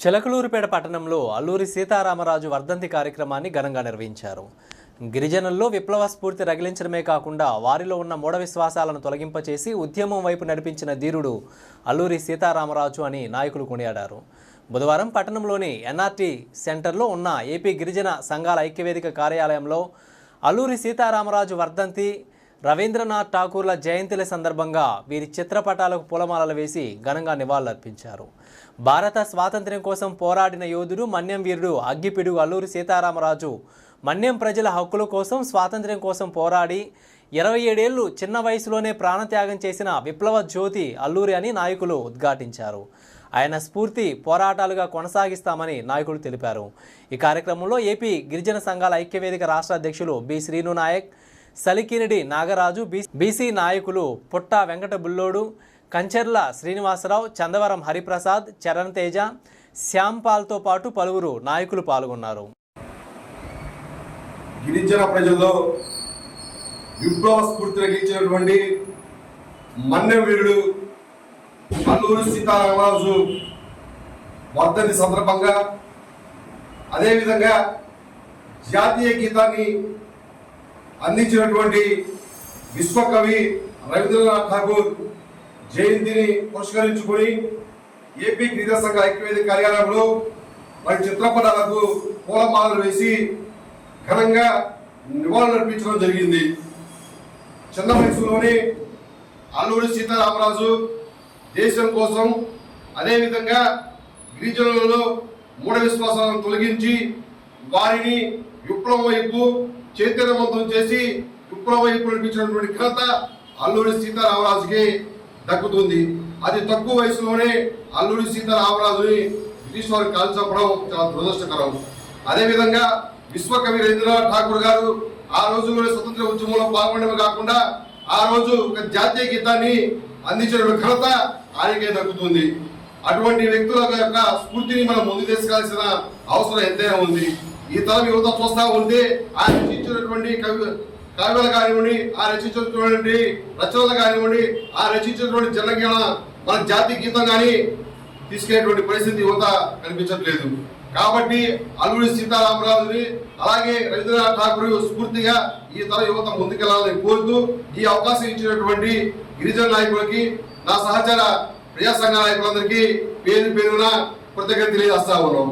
చిలకలూరిపేట పట్టణంలో అల్లూరి సీతారామరాజు వర్ధంతి కార్యక్రమాన్ని ఘనంగా నిర్వహించారు. గిరిజనుల్లో విప్లవ స్ఫూర్తి రగిలించడమే కాకుండా వారిలో ఉన్న మూఢ విశ్వాసాలను తొలగింపచేసి ఉద్యమం వైపు నడిపించిన ధీరుడు అల్లూరి సీతారామరాజు అని నాయకులు కొనియాడారు. బుధవారం పట్టణంలోని ఎన్ఆర్టీ సెంటర్లో ఉన్న ఏపీ గిరిజన సంఘాల ఐక్యవేదిక కార్యాలయంలో అల్లూరి సీతారామరాజు వర్ధంతి, రవీంద్రనాథ్ ఠాకూర్ల జయంతిల సందర్భంగా వీరి చిత్రపటాలకు పూలమాలలు వేసి ఘనంగా నివాళులర్పించారు. భారత స్వాతంత్ర్యం కోసం పోరాడిన యోధుడు మన్యం వీరుడు అగ్గిపిడుగు అల్లూరి సీతారామరాజు మన్యం ప్రజల హక్కుల కోసం, స్వాతంత్ర్యం కోసం పోరాడి 27 ఏళ్లు చిన్న వయసులోనే ప్రాణత్యాగం చేసిన విప్లవ జ్యోతి అల్లూరి అని నాయకులు ఉద్ఘాటించారు. ఆయన స్ఫూర్తి పోరాటాలుగా కొనసాగిస్తామని నాయకులు తెలిపారు. ఈ కార్యక్రమంలో ఏపీ గిరిజన సంఘాల ఐక్యవేదిక రాష్ట్ర అధ్యక్షులు బి శ్రీను నాయక్, సలికినిడి నాగరాజు, బీసీ నాయకులు పుట్ట వెంకట బుల్లోడు, కంచెర్ల శ్రీనివాసరావు, చందవరం హరిప్రసాద్, చరణ్ తేజ, శ్యాంపాల్తో పాటు పలువురు నాయకులు పాల్గొన్నారు. గిరిజన ప్రజల్లో విప్లవ స్ఫూర్తి రగిలించినటువంటి మన్యం వీరుడు అల్లూరి సీతారామరాజు వర్ధంతి సందర్భంగా, అదేవిధంగా జాతీయ గీతాన్ని అందించినటువంటి విశ్వకవి రవీంద్రనాథ్ ఠాకూర్ జయంతిని పురస్కరించుకొని ఏపీ గిరిజన సంఘ ఐక్యవేదిక కార్యాలయంలో వారి చిత్రపటాలకు పూలమాలలు వేసి ఘనంగా నివాళులర్పించడం జరిగింది. చిన్న వయసులోనే అల్లూరి సీతారామరాజు దేశం కోసం, అదేవిధంగా గిరిజనులలో మూఢ విశ్వాసాలను తొలగించి వారిని విప్లవం వైపు చైతన్యవంతం చేసి విప్లవం వైపు నడిపించినటువంటి ఘనత అల్లూరి సీతారామరాజుకి దక్కుతుంది. అది తక్కువ వయసులోనే అల్లూరి సీతారామరాజుని బ్రిటిష్ వారు కాల్చప్పడం చాలా దురదృష్టకరం. అదేవిధంగా విశ్వకవి రవీంద్రనాథ్ ఠాకూర్ గారు ఆ రోజుల్లోనే స్వతంత్ర ఉద్యమంలో పాల్గొనడమే కాకుండా ఆ రోజు ఒక జాతీయ గీతాన్ని అందించిన ఘనత ఆయనకే దక్కుతుంది. అటువంటి వ్యక్తుల యొక్క స్ఫూర్తిని మనం ముందు తీసుకోవాల్సిన అవసరం ఎంతైనా ఉంది. ఈ తరం యువత చూస్తా ఉంటే ఆయన రచించినటువంటి కవితలు కానివ్వండి, ఆ రచించినటువంటి రచనలు కానివ్వండి, ఆ రచించినటువంటి జనగణ మన జాతీయ గీతం కానీ తీసుకెళ్ళేటువంటి పరిస్థితి యువత కనిపించట్లేదు. కాబట్టి అల్లూరి సీతారామరాజుని అలాగే రవీంద్రనాథ్ ఠాకూర్ స్ఫూర్తిగా ఈ తర యువత ముందుకెళ్లాలని కోరుతూ ఈ అవకాశం ఇచ్చినటువంటి గిరిజన నాయకులకి, నా సహచర ప్రజా సంఘ నాయకులందరికీ పేరు పేరున కృతజ్ఞతలు తెలియజేస్తా ఉన్నాం.